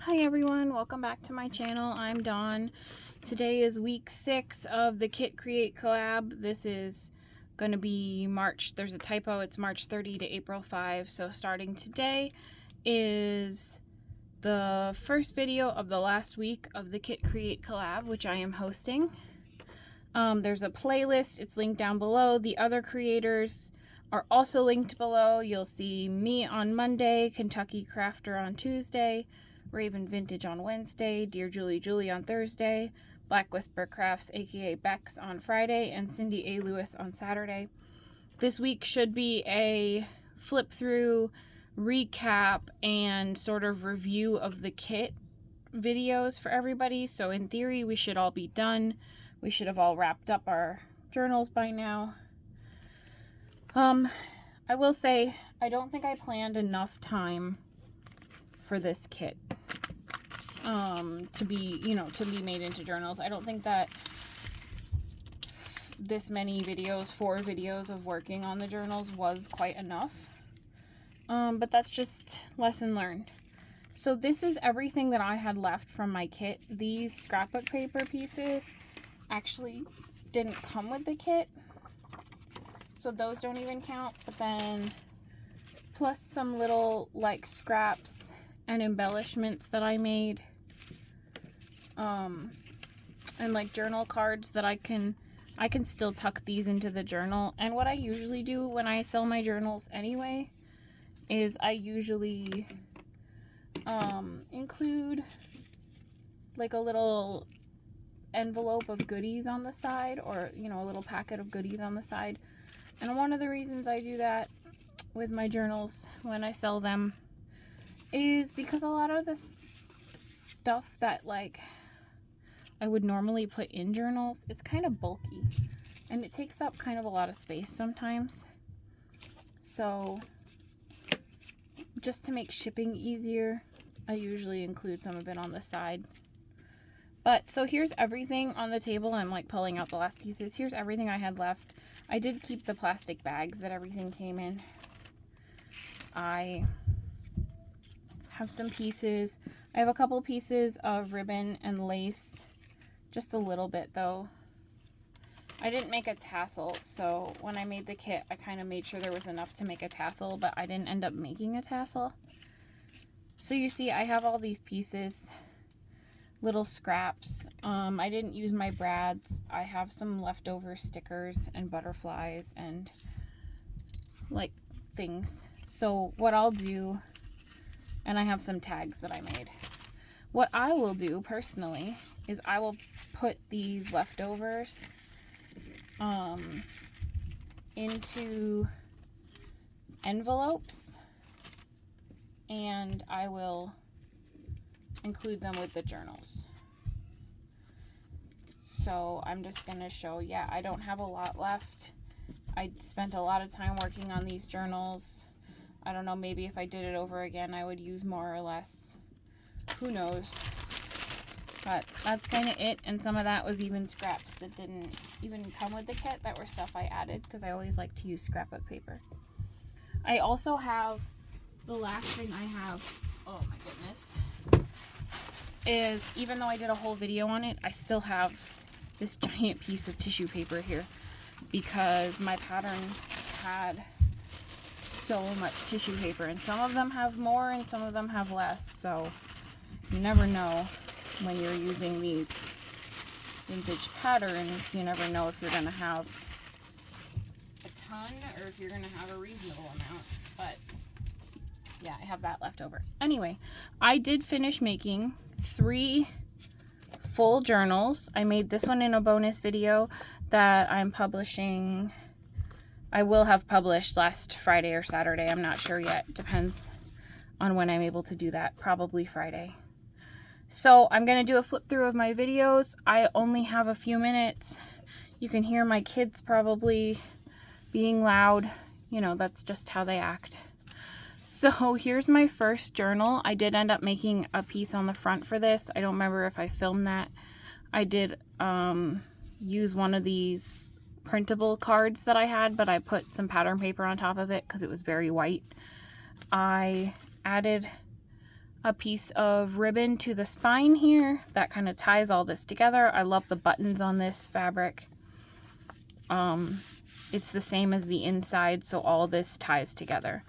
Hi everyone, welcome back to my channel. I'm Dawn. Today is week 6 of the Kit Create collab. This is going to be March, there's a typo, it's March 30 to April 5. So starting today is the first video of the last week of the Kit Create collab, which I am hosting. There's a playlist, it's linked down below. The other creators are also linked below. You'll see me on Monday, Kentucky Krafter on Tuesday, Raven Vintage on Wednesday, DearJulieJulie on Thursday, BlackWhisperCrafts aka Bexx on Friday, and Cindy A. Lewis on Saturday. This week should be a flip through, recap, and sort of review of the kit videos for everybody. So in theory, we should all be done. We should have all wrapped up our journals by now. I will say, I don't think I planned enough time for this kit to be made into journals. I don't think that this many videos, 4 videos of working on the journals was quite enough. But that's just lesson learned. So this is everything that I had left from my kit. These scrapbook paper pieces actually didn't come with the kit, so those don't even count. But then plus some little like scraps and embellishments that I made, and like journal cards that I can still tuck these into the journal. And what I usually do when I sell my journals anyway is I usually include like a little envelope of goodies on the side, or a little packet of goodies on the side. And one of the reasons I do that with my journals when I sell them is because a lot of the stuff that like I would normally put in journals, it's kind of bulky and it takes up kind of a lot of space sometimes. So just to make shipping easier, I usually include some of it on the side. But so here's everything on the table. I'm like pulling out the last pieces. Here's everything I had left. I did keep the plastic bags that everything came in. I have some pieces. I have a couple pieces of ribbon and lace. Just a little bit though. I didn't make a tassel, so when I made the kit, I kind of made sure there was enough to make a tassel, but I didn't end up making a tassel. So you see, I have all these pieces, little scraps. I didn't use my brads. I have some leftover stickers and butterflies and like things. So what I'll do, and I have some tags that I made. What I will do personally is I will put these leftovers into envelopes, and I will include them with the journals. So I'm just going to show, yeah, I don't have a lot left. I spent a lot of time working on these journals. I don't know, maybe if I did it over again, I would use more or less. Who knows? But that's kind of it. And some of that was even scraps that didn't even come with the kit, that were stuff I added because I always like to use scrapbook paper. I also have, the last thing I have, oh my goodness, is even though I did a whole video on it, I still have this giant piece of tissue paper here because my pattern had so much tissue paper, and some of them have more and some of them have less, so you never know when you're using these vintage patterns. You never know if you're going to have a ton or if you're going to have a reasonable amount. But yeah, I have that left over. Anyway, I did finish making 3 full journals. I made this one in a bonus video that I'm publishing. I will have published last Friday or Saturday. I'm not sure yet. Depends on when I'm able to do that. Probably Friday. So I'm going to do a flip through of my videos. I only have a few minutes. You can hear my kids probably being loud. You know, that's just how they act. So here's my first journal. I did end up making a piece on the front for this. I don't remember if I filmed that. I did use one of these printable cards that I had, but I put some pattern paper on top of it because it was very white. I added a piece of ribbon to the spine here that kind of ties all this together. I love the buttons on this fabric. It's the same as the inside, so all this ties together.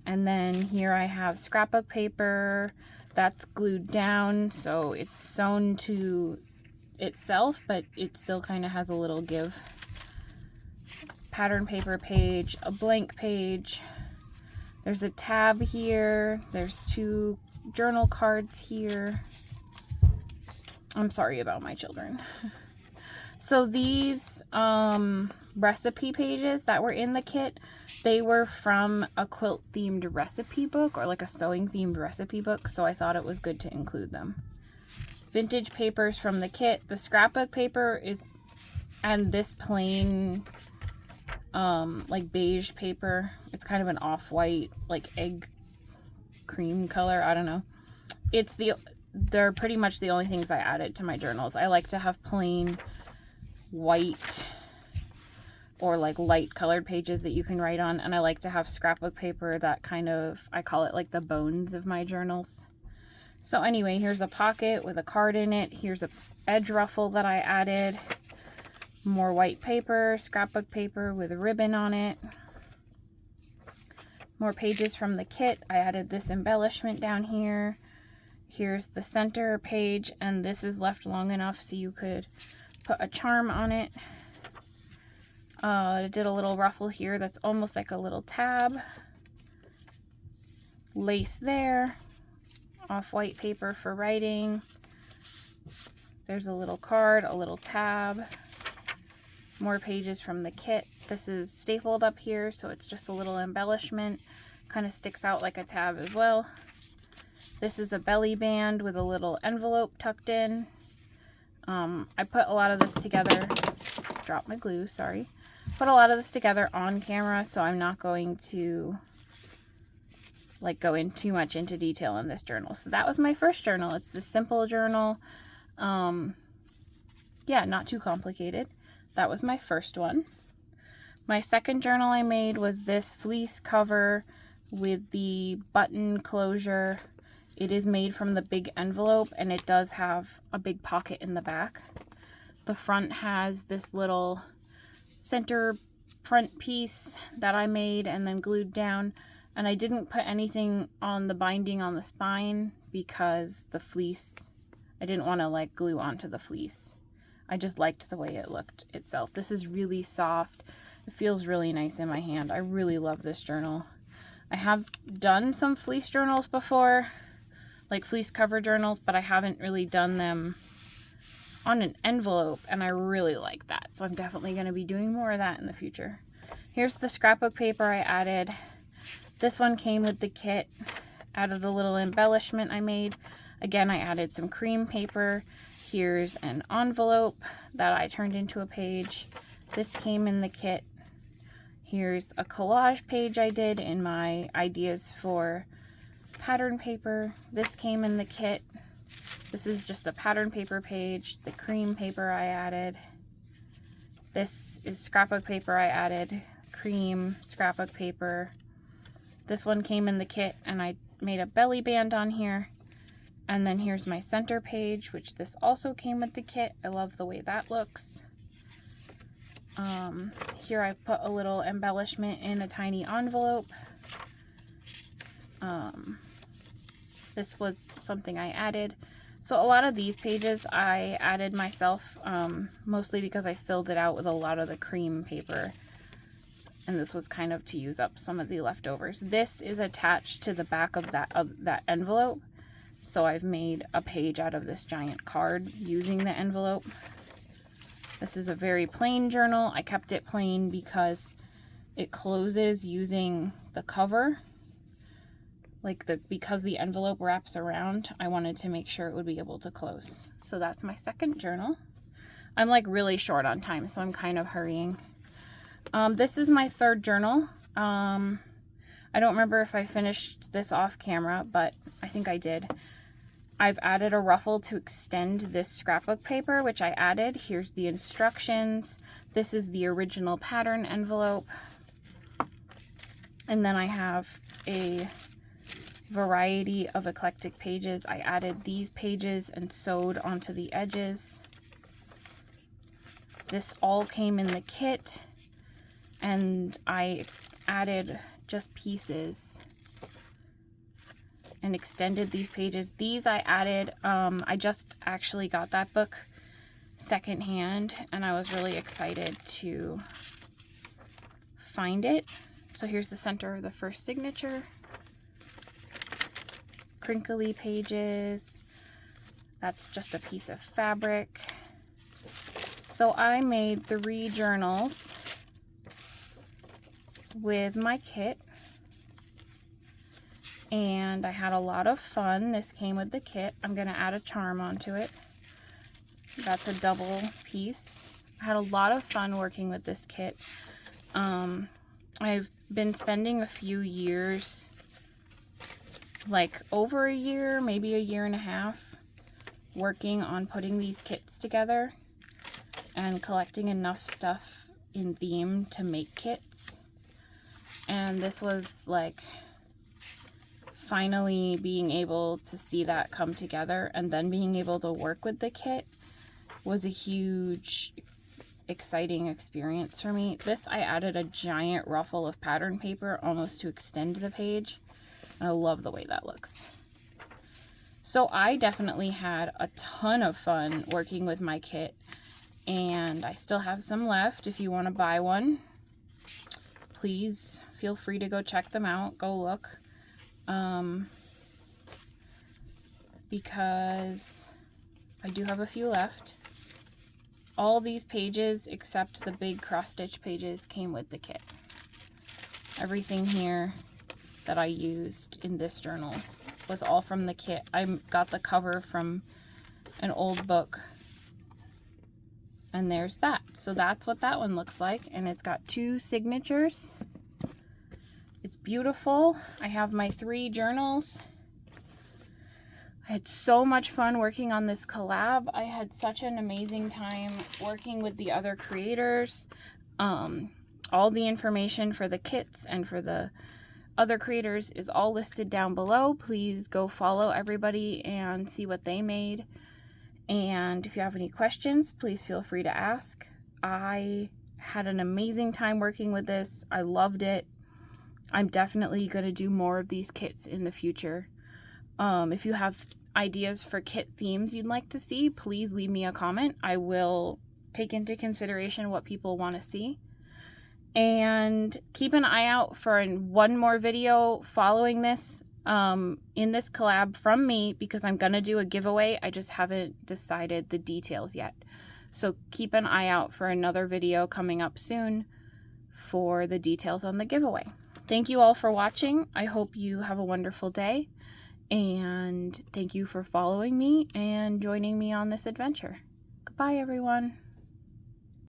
And then here I have scrapbook paper that's glued down, so it's sewn to itself, but it still kind of has a little give. Pattern paper page, a blank page. There's a tab here. There's 2 journal cards here. I'm sorry about my children. So these recipe pages that were in the kit, they were from a quilt themed recipe book, or like a sewing themed recipe book, so I thought it was good to include them. Vintage papers from the kit. The scrapbook paper is, and this plain like beige paper, it's kind of an off-white, like egg cream color, I don't know. They're pretty much the only things I added to my journals. I like to have plain white or like light colored pages that you can write on, and I like to have scrapbook paper that kind of, I call it like the bones of my journals. So anyway, here's a pocket with a card in it. Here's a edge ruffle that I added. More white paper, scrapbook paper with a ribbon on it. More pages from the kit. I added this embellishment down here. Here's the center page, and this is left long enough so you could put a charm on it. I did a little ruffle here that's almost like a little tab. Lace there. Off-white paper for writing. There's a little card, a little tab. More pages from the kit. This is stapled up here, so it's just a little embellishment. Kind of sticks out like a tab as well. This is a belly band with a little envelope tucked in. I put a lot of this together. Dropped my glue, sorry. Put a lot of this together on camera, so I'm not going to like go in too much into detail in this journal. So that was my first journal. It's this simple journal. Yeah, not too complicated. That was my first one. My second journal I made was this fleece cover with the button closure. It is made from the big envelope, and it does have a big pocket in the back. The front has this little center front piece that I made and then glued down, and I didn't put anything on the binding on the spine because the fleece, I didn't want to like glue onto the fleece. I just liked the way it looked itself. This is really soft. It feels really nice in my hand. I really love this journal. I have done some fleece journals before, like fleece cover journals, but I haven't really done them on an envelope, and I really like that. So I'm definitely going to be doing more of that in the future. Here's the scrapbook paper I added. This one came with the kit. Added a little embellishment I made. Again, I added some cream paper. Here's an envelope that I turned into a page. This came in the kit. Here's a collage page I did in my ideas for pattern paper. This came in the kit. This is just a pattern paper page. The cream paper I added. This is scrapbook paper I added. Cream scrapbook paper. This one came in the kit, and I made a belly band on here. And then here's my center page, which this also came with the kit. I love the way that looks. Here I put a little embellishment in a tiny envelope. This was something I added. So a lot of these pages I added myself, mostly because I filled it out with a lot of the cream paper. And this was kind of to use up some of the leftovers. This is attached to the back of that envelope. So I've made a page out of this giant card using the envelope. This is a very plain journal. I kept it plain because it closes using the cover. Because the envelope wraps around, I wanted to make sure it would be able to close. So that's my second journal. I'm like really short on time, so I'm kind of hurrying. This is my third journal. I don't remember if I finished this off camera, but I think I did. I've added a ruffle to extend this scrapbook paper, which I added. Here's the instructions. This is the original pattern envelope. And then I have a variety of eclectic pages. I added these pages and sewed onto the edges. This all came in the kit, and I added just pieces and extended these pages. These I added, I just actually got that book secondhand, and I was really excited to find it. So here's the center of the first signature. Crinkly pages. That's just a piece of fabric. So I made 3 journals with my kit, and I had a lot of fun. This came with the kit. I'm going to add a charm onto it. That's a double piece. I had a lot of fun working with this kit. I've been spending a few years, like over a year, maybe a year and a half, working on putting these kits together and collecting enough stuff in theme to make kits. And this was like finally being able to see that come together, and then being able to work with the kit was a huge, exciting experience for me. This, I added a giant ruffle of pattern paper almost to extend the page. And I love the way that looks. So I definitely had a ton of fun working with my kit, and I still have some left. If you want to buy one, please feel free to go check them out. Go look. Because I do have a few left. All these pages except the big cross-stitch pages came with the kit. Everything here that I used in this journal was all from the kit. I got the cover from an old book, and there's that. So that's what that one looks like, and it's got 2 signatures. It's beautiful. I have my 3 journals. I had so much fun working on this collab. I had such an amazing time working with the other creators. All the information for the kits and for the other creators is all listed down below. Please go follow everybody and see what they made. And if you have any questions, please feel free to ask. I had an amazing time working with this. I loved it. I'm definitely going to do more of these kits in the future. If you have ideas for kit themes you'd like to see, please leave me a comment. I will take into consideration what people want to see. And keep an eye out for one more video following this in this collab from me, because I'm going to do a giveaway. I just haven't decided the details yet. So keep an eye out for another video coming up soon for the details on the giveaway. Thank you all for watching. I hope you have a wonderful day, and thank you for following me and joining me on this adventure. Goodbye, everyone.